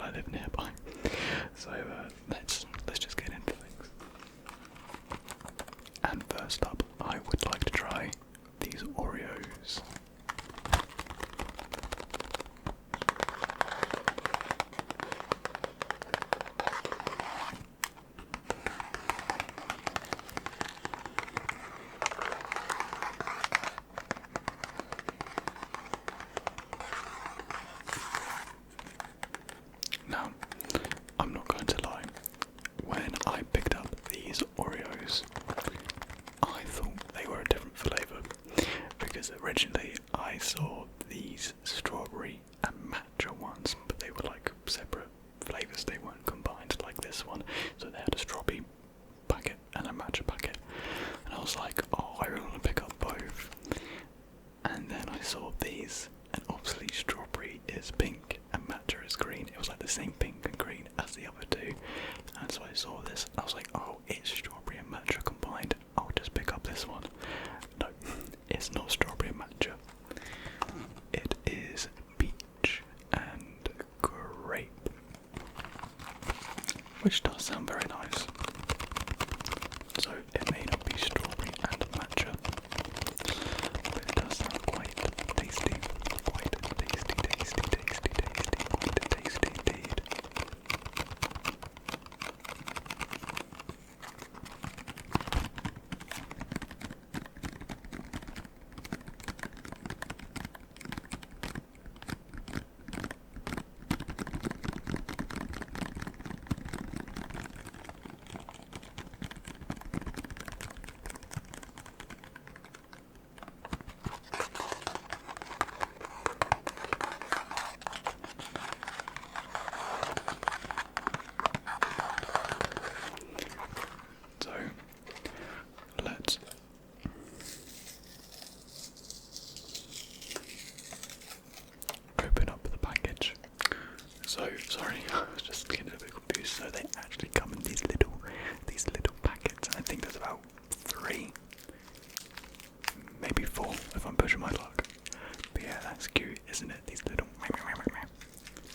I live nearby. So let's just get into things. And first up, I would like to try these Oreos. Now, I'm not going to lie, when I picked up these Oreos, I thought they were a different flavour, because originally I saw these strawberry and matcha ones, but they were like separate flavours, they weren't combined like this one, so they had a strawberry packet and a matcha packet, and I was like, oh, I really want to pick up both, and then I saw these, and obviously strawberry is pink and matcha is green. It was like the same pink and green as the other two, and so I saw this, I was like, oh, it's strawberry and matcha combined, I'll just pick up this one. No, it's not strawberry and matcha, it is peach and grape, which does sound very nice. So it may not be strawberry and matcha, but it does sound quite tasty, quite tasty, quite tasty indeed. So let's open up the package. So sorry, I was just getting a bit confused. So they actually come in these little packets. I think there's about 3, maybe 4 if I'm pushing my luck. But yeah, that's cute, isn't it? These little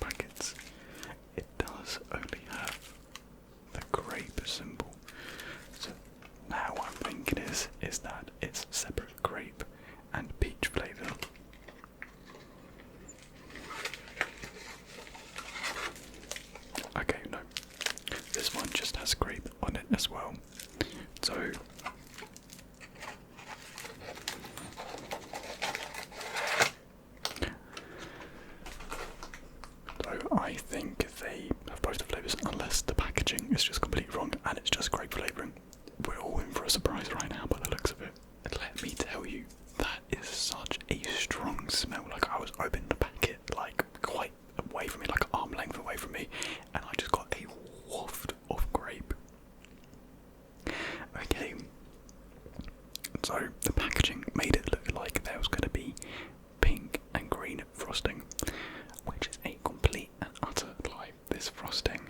packets. It does only have the grape symbol. So now what I'm thinking is that it's separate grape and peach flavour. Okay, no. This one just has grape on it as well. So I think they have both the flavours, unless the packaging is just completely wrong and it's just grape flavouring. We're all in for a surprise right now by the looks of it. Let me tell you, that is such a strong smell. Like, I was opening the packet like quite away from me, like arm length away from me, and I just got a waft of grape. Okay, so the packaging made it look like there was going to be pink and green frosting, which is a complete and utter lie. This frosting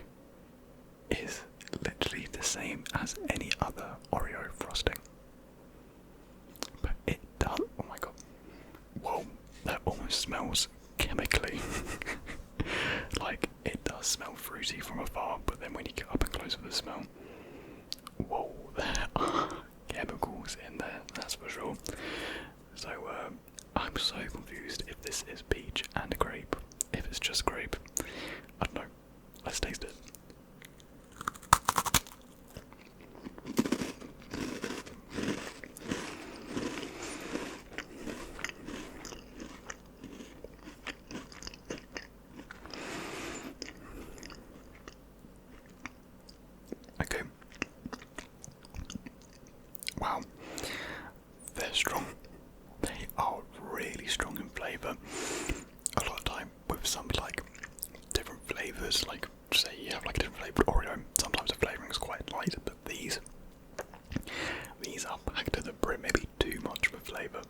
is literally the same as any other Oreo frosting. But it does, oh my god, whoa, that almost smells chemically. Like, it does smell fruity from afar, but then when you get up and close with the smell, whoa, there are chemicals in there, that's for sure. So I'm so confused if this is peach and grape. If it's just grape, I don't know. Let's taste it. Okay. Wow. They're strong. They are really strong in flavour. A lot of time with some like different flavours, like say you have like a different flavoured Oreo, sometimes the flavouring is quite light, but these are packed to the brim, maybe too much with flavour.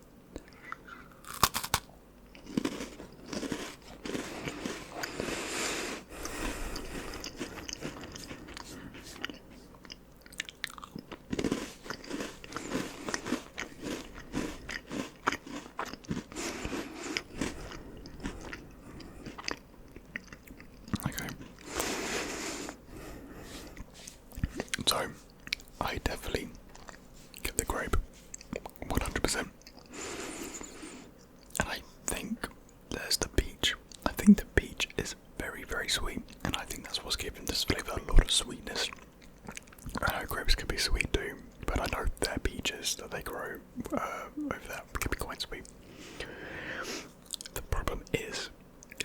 Okay, I definitely get the grape, 100%. And I think there's the peach. I think the peach is very, very sweet, and I think that's what's giving this flavour a lot of sweetness. I know grapes can be sweet too, but I know their peaches that they grow over there can be quite sweet. The problem is,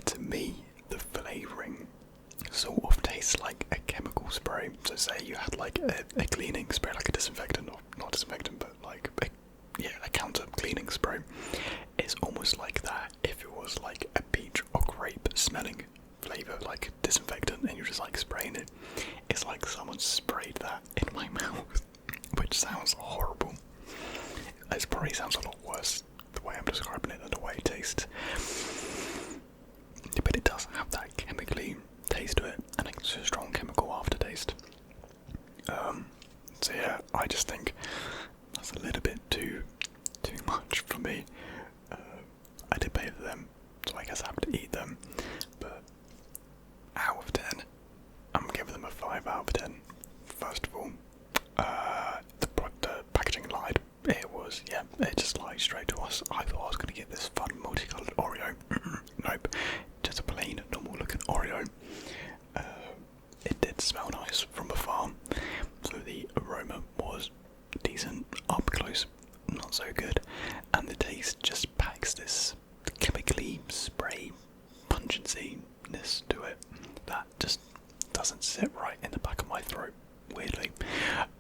to me, the flavouring sort of tastes like a chemical spray. So say you had like a cleaning spray, like a disinfectant, or not disinfectant, but like a counter cleaning spray. It's almost like that if it was like a peach or grape smelling flavour, like disinfectant, and you're just like spraying it. It's like someone sprayed that in my mouth, which sounds horrible. It probably sounds a lot worse the way I'm describing it than the way it tastes. But it does have that chemically taste to it, and it's a strong chemical aftertaste. So yeah, I just think that's a little bit too much for me. I did pay for them, so I guess I have to eat them. But out of 10, I'm giving them a 5 out of 10. First of all, the packaging lied. It just lied straight to us. I thought I was going to get this fun multicoloured Oreo. Nope, just a plain, normal looking Oreo. It did smell nice from afar, so the aroma was decent. Up close, not so good, and the taste just packs this chemically spray pungency-ness to it that just doesn't sit right in the back of my throat, weirdly.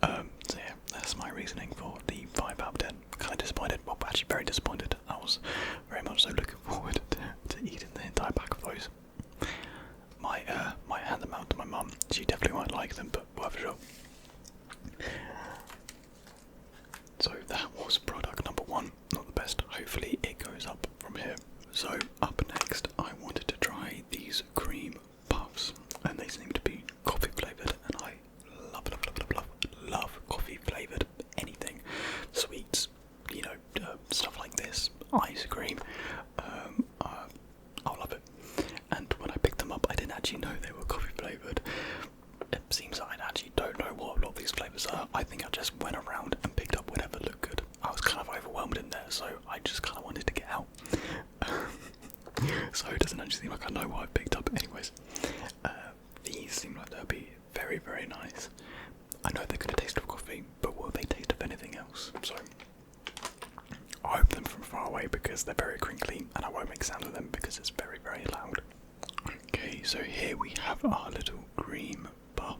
So yeah, that's my reasoning for the 5 out of 10. Kind of disappointed, well actually very disappointed. I was very much so looking forward to eating the entire pack of those. Might hand them out to my mum. She definitely won't like them, but worth a shot. So that was product number 1, not the best. Hopefully it goes up from here. So up next, I wanted to try these cream puffs, and they seem to be coffee flavoured, and I love coffee flavoured anything, sweets, stuff like this, ice cream. I'll love it. And when I picked them up, I didn't actually know they were coffee flavoured. It seems that I actually don't know what a lot of these flavours are. I think I just went around and picked up whatever looked good. I was kind of overwhelmed in there, so I just kind of wanted to get out. So it doesn't actually seem like I know what I picked up. Anyways, these seem like they'll be very, very nice. I know they're going to taste of coffee, but will they taste of anything else? So I open them from far away because they're very crinkly, and I won't make sound of them because it's very, very loud. Okay, so here we have our little cream puff.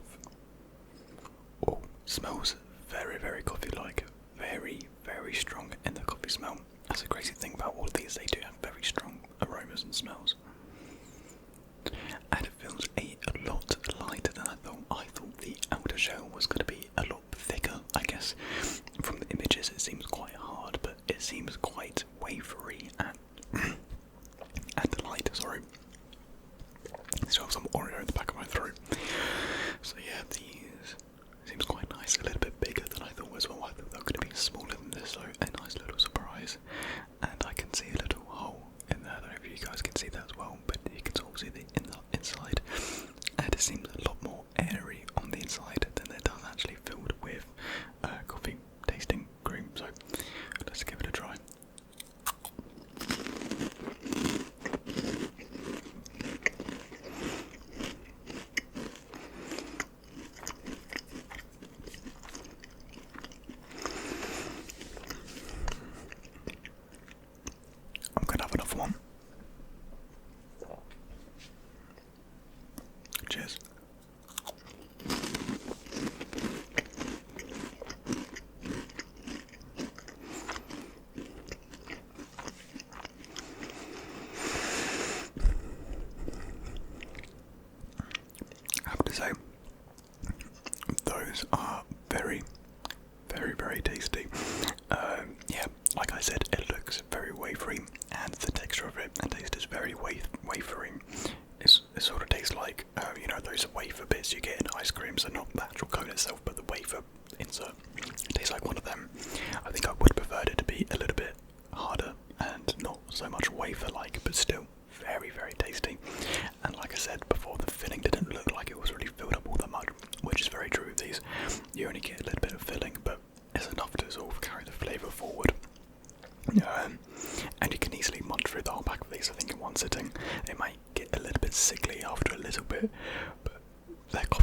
Oh, smells very, very coffee-like. Very, very strong in the coffee smell. That's the crazy thing about all of these, they do have very strong aromas and smells. And it feels a lot lighter than I thought. I thought the outer shell was going to be a lot thicker, I guess. From the images it seems quite hard, but it seems quite wafery and light, sorry. Still have some Oreo in the back of my throat. So yeah, these seems quite nice, a little bit bigger than I thought as well. I thought they were going to be smaller than this, so a nice little surprise. And I can see a little hole in there. I don't know if you guys can see that as well, but you can sort of see the inside. And it seems a lot more airy on the inside than it does actually filled with coffee tasting cream. So let's give it a try. I'm gonna have another one. Cheers. I have to say, those are very, very, very tasty. Yeah, like I said, it looks very wafery, and the texture of it and taste is very wafery. It sort of tastes like, those wafer bits you get in ice cream, so not the actual cone itself, but the wafer insert. It tastes like one of them. I think I would have preferred it to be a little bit harder and not so much wafer-like, but still very, very tasty. And like I said before, the filling didn't look like it was really filled up all that much, which is very true with these. You only get a little bit of filling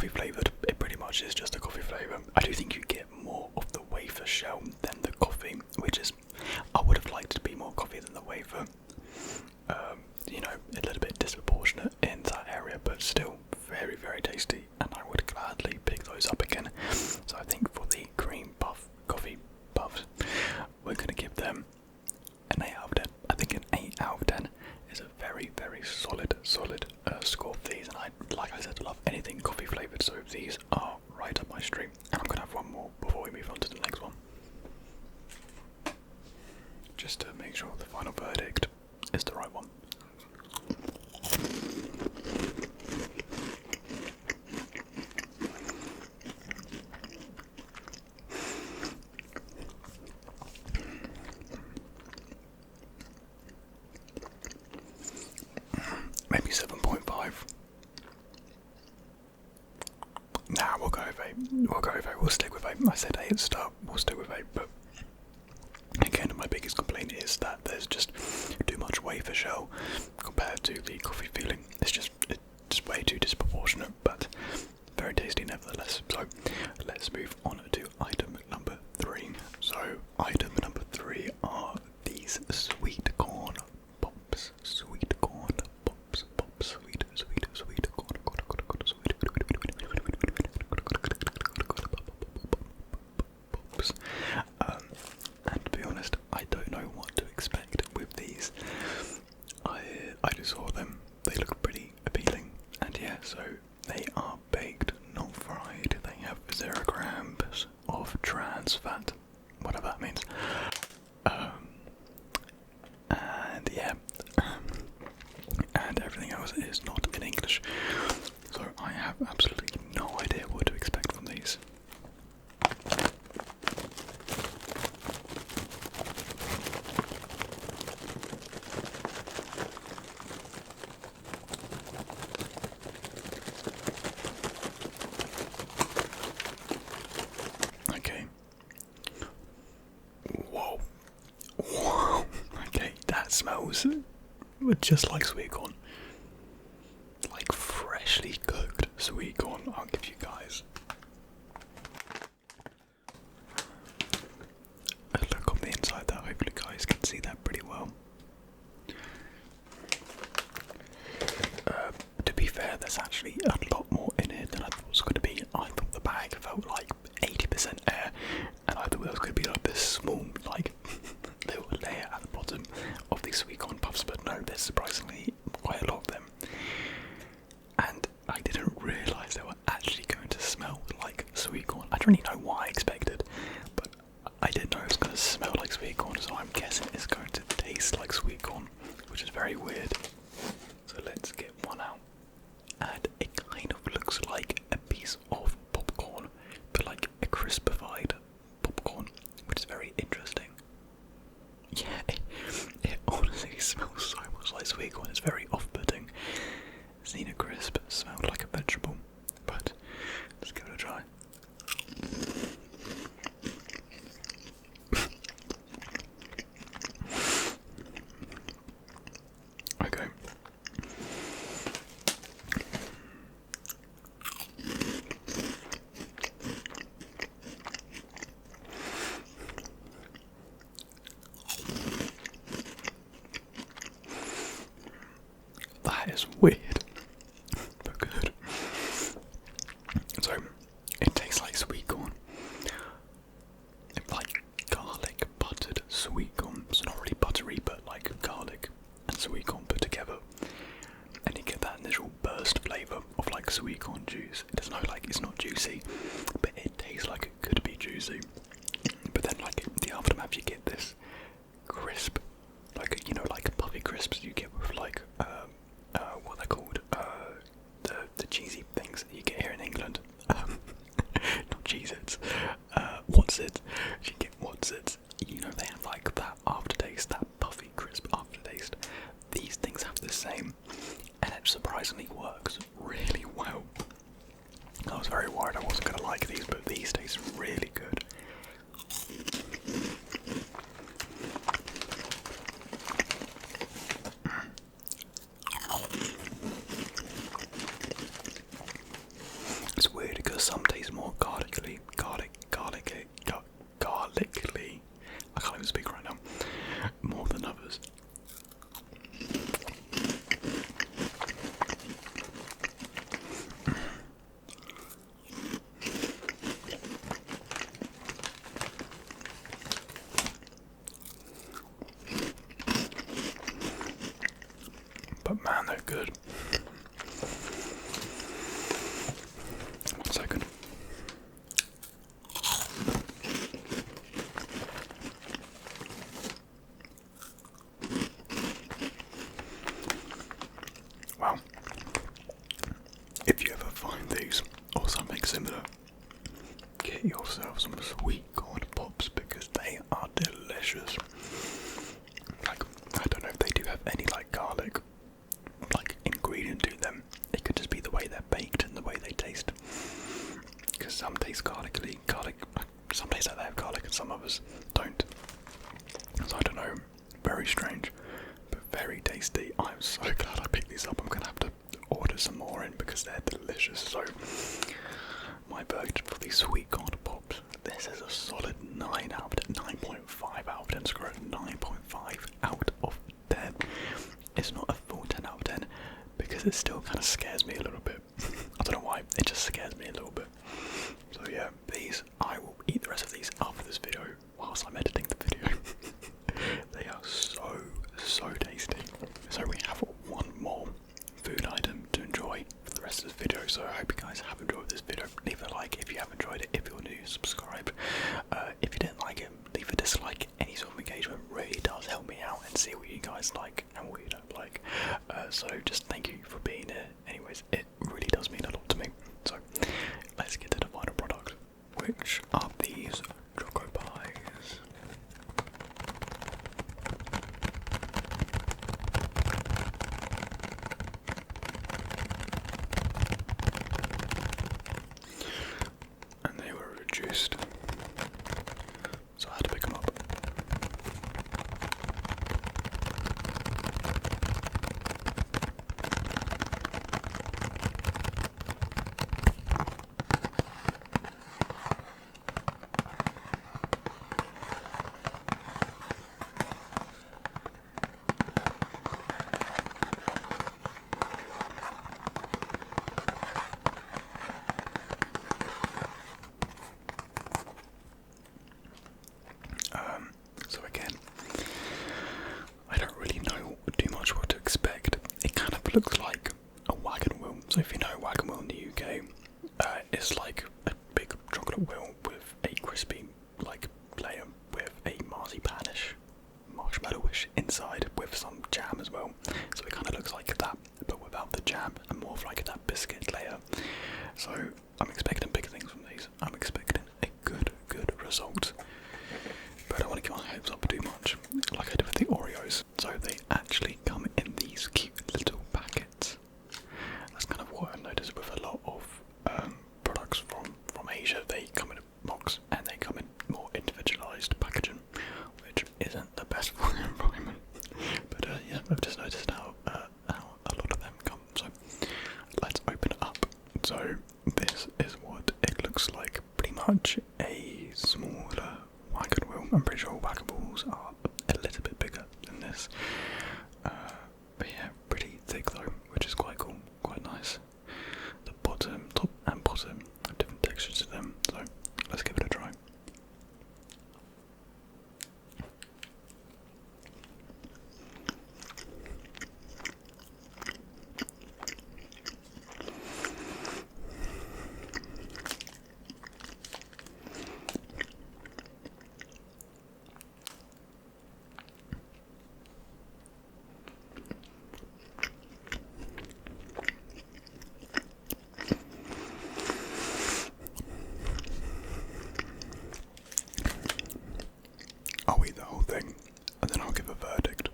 coffee flavoured. It pretty much is just a coffee flavour. I do think you get more of the wafer shell than the coffee, which is, I would have liked to be more coffee than the wafer. You know, a little bit disproportionate in that area, but still very, very tasty, and I would gladly pick those up again. So I think for the cream puff, coffee puffs, we're going to give them an 8 out of 10. I think an 8 out of 10 is a very, very solid score for these, and like I said, I love anything coffee flavoured, so these are right up my street. And I'm going to have one more before we move on to the next one. Just to make sure the final verdict is the right one. Maybe 7.5. Nah, we'll go with 8. We'll stick with 8. I said 8 at the start, we'll stick with 8, but again, my biggest complaint is that there's just too much wafer shell compared to the coffee feeling. It's just way too disproportionate, but very tasty nevertheless. So let's move on to item number 3. So item number 3 are these sweet corn pops. Sweet corn pops. Sweet corn. Pops. And to be honest, I don't know what to expect with these. I just saw them. They look pretty appealing, and yeah, so they are baked, not fried. They have 0 grams of trans fat, whatever that means. And yeah, and everything else is not in English. So I have absolutely no idea what to expect from these. Okay. Whoa. Okay, that smells just like sweet corn. Like freshly cooked sweet corn. I'll give you guys a look on the inside there. Hopefully you guys can see that pretty well. To be fair, there's actually a lot more in it than I thought it was going to be. I thought the bag felt like 80% air, and I thought it was going to be like this small, like, little layer at the bottom of these sweet corn puffs, but no, there's surprisingly quite a lot of them. And I didn't realise they were actually going to smell like sweet corn. I don't really know what I expected, but I didn't know it was going to smell like sweet corn, so I'm guessing it's going to taste like sweet corn, which is very weird. So let's get one out. And it kind of looks like a piece of popcorn, but like a crispified popcorn, which is very interesting. Yeah, it honestly smells so much like sweet corn. It's very off-putting. Xena Crisp smelled like a vegetable, but let's give it a try. Okay. That is weird, but good. So, it tastes like sweet corn. It's like garlic buttered sweet corn. It's not really buttery, but like garlic and sweet corn put together. And you get that initial burst flavour of like sweet corn juice. It doesn't know, like, it's not juicy, but it tastes like it could be juicy. But then, like, the aftermath, you get this crisp, like, you know, like puffy crisps you get with like what they're called, the cheesy things that you get here in England. Not Cheez-Its, What's-It. You get What's-It. You know, they have like that aftertaste, that puffy crisp aftertaste. These things have the same, and it surprisingly works really well. I was very worried I wasn't going to like these, but these taste really good. It's weird. good. 1 second. Wow. If you ever find these or something similar, get yourself some sweet corn pops because they are delicious. Like, I don't know if they do have any like garlic like ingredient to them. It could just be the way they're baked and the way they taste. Because some taste garlic, some taste like they have garlic and some others don't. So I don't know, very strange, but very tasty. I'm so glad I picked these up. I'm gonna have to order some more in because they're delicious. So my verdict for these sweet corn pops, this is a solid 9 out of 10, 9.5 out of 10, screw it, 9.5 out of 10. It's not a full 10 out of 10 because it still kind of scares me a little bit. I don't know why, it just scares me a little bit. So yeah, these, I will eat the rest of these after this video whilst I'm editing the video. They are so tasty. So we have one more food item to enjoy for the rest of this video. So I hope you guys have enjoyed this video. Leave a like if you have enjoyed it. If you're new, subscribe. If you didn't like it, leave a dislike. Any sort of engagement really does help me out and see what you guys like and what you don't like. So just thank you for being here. Anyways, it really does mean a lot to me. So let's get to the final product, which are these Choco pies. And they were reduced, so I had to pick them up. So again, I don't really know too much what to expect. It kind of looks like a wagon wheel. So if you know wagon wheel in the UK, it's like a big chocolate wheel with a crispy like layer with a marzipanish, marshmallowish inside with some jam as well. So it kind of looks like that, but without the jam and more of like that biscuit layer. So I'm expecting big things from these. I'm expecting a good result. But I don't want to get my hopes up too much, like I did with the Oreos. So they actually come in these cute little packets. That's kind of what I've noticed with a lot of products from Asia. They come in a box and they come in more individualised packaging, which isn't the best for the environment. But yeah, I've just noticed how a lot of them come. So let's open it up. So this is what it looks like. Pretty much a smaller wagon wheel. I'm pretty sure wagon wheels are a little bit bigger than this. But yeah, pretty thick though, which is quite cool, quite nice. The bottom, top and bottom have different textures to them, so let's give it a try. I'll eat the whole thing, and then I'll give a verdict.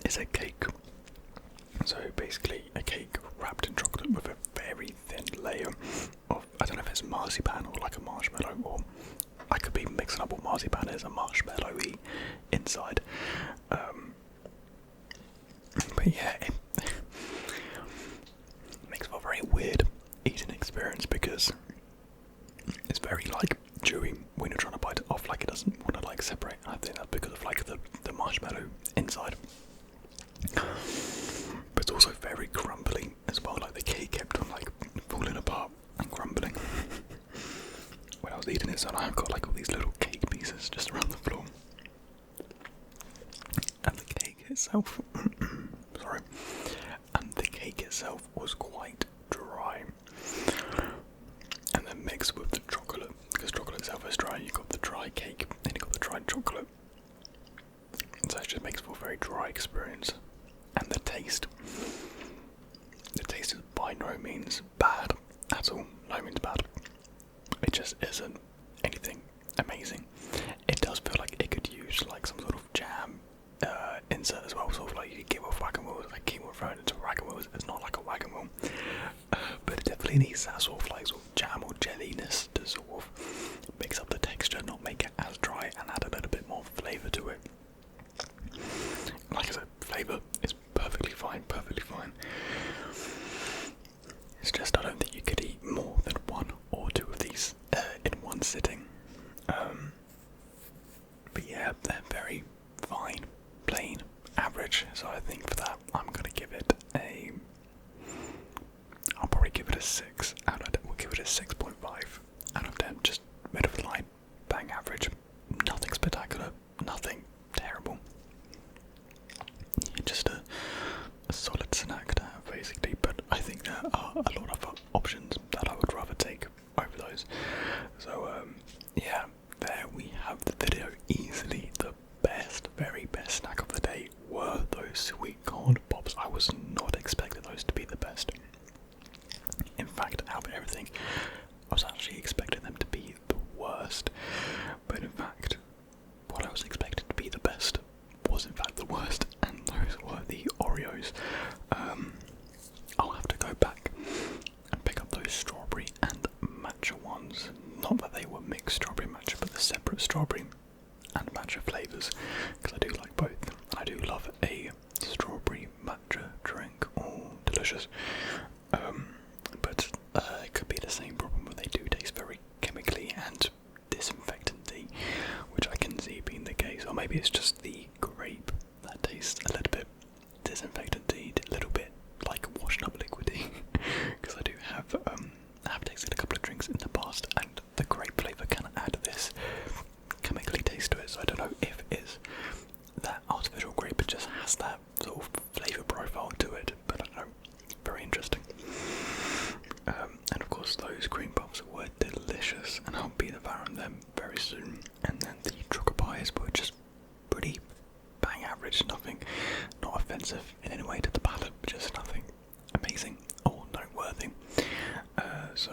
is a cake. So basically a cake wrapped in chocolate with a very thin layer of, I don't know if it's marzipan or like a marshmallow, or I could be mixing up what marzipan is, a marshmallowy inside. But yeah, it makes for a very weird eating experience because it's very like chewy when you're trying to bite it off, like it doesn't want to like separate. I think that's because of like the marshmallow inside. But it's also very crumbly as well, like the cake kept on like falling apart and crumbling when I was eating it, so I've got like all these little cake pieces just around the floor. And the cake itself, sorry, and the cake itself was quite dry. And then mixed with the chocolate, because chocolate itself is dry, you've got the dry cake, and you've got the dried chocolate. So it just makes for a very dry experience. And the taste is by no means bad at all, no means bad. It just isn't anything amazing. It does feel like it could use like some sort of jam insert as well, sort of like you give off wagon wheels. I keep referring to wagon wheels, it's not like a wagon wheel, but it definitely needs that sort of like jam or jelliness to sort of mix up the texture, not make it as dry, and add a little bit more flavour to it. Like I said, flavour is perfectly fine, perfectly fine. It's just I don't think you could eat more than one or two of these in one sitting. But yeah, they're very fine, plain, average. So I think for that, I'm gonna give it I'll probably give it a 6 out of 10. We'll give it a 6.5 out of 10. Just mid of the line, bang average. Nothing spectacular, nothing terrible. Just a solid snack to have basically, but I think there are a lot of options that I would rather take over those. So yeah, there we have the video. Easily the best, very best snack of the day were those sweet corn pops. I was not expecting those to be the best. In fact, out of everything, I was actually expecting them to be the worst. But in fact, what I was expecting to be the best was in fact the worst, and those were the Oreos. I'll have to go back and pick up those strawberry and matcha ones. Not that they were mixed strawberry matcha, but the separate strawberry and matcha flavours, because I do like both. I do love a strawberry matcha drink. Oh, delicious. But it could be the same problem where they do taste very chemically and disinfectant-y, which I can see being the case. Or maybe it's just the grape that tastes a little bit disinfectant-y, a little bit like washing up liquidy. Because I do have tasted a couple of drinks in the past, and the grape flavour can add this chemically taste to it. So I don't know if it is that artificial grape, it just has that sort of flavour profile to it. But I don't know. Very interesting. And of course those cream puffs were delicious, and I'll be devouring them very soon. And then the chocolate pies were just pretty bang average, nothing, not offensive in any way to the palate, just nothing amazing or noteworthy. So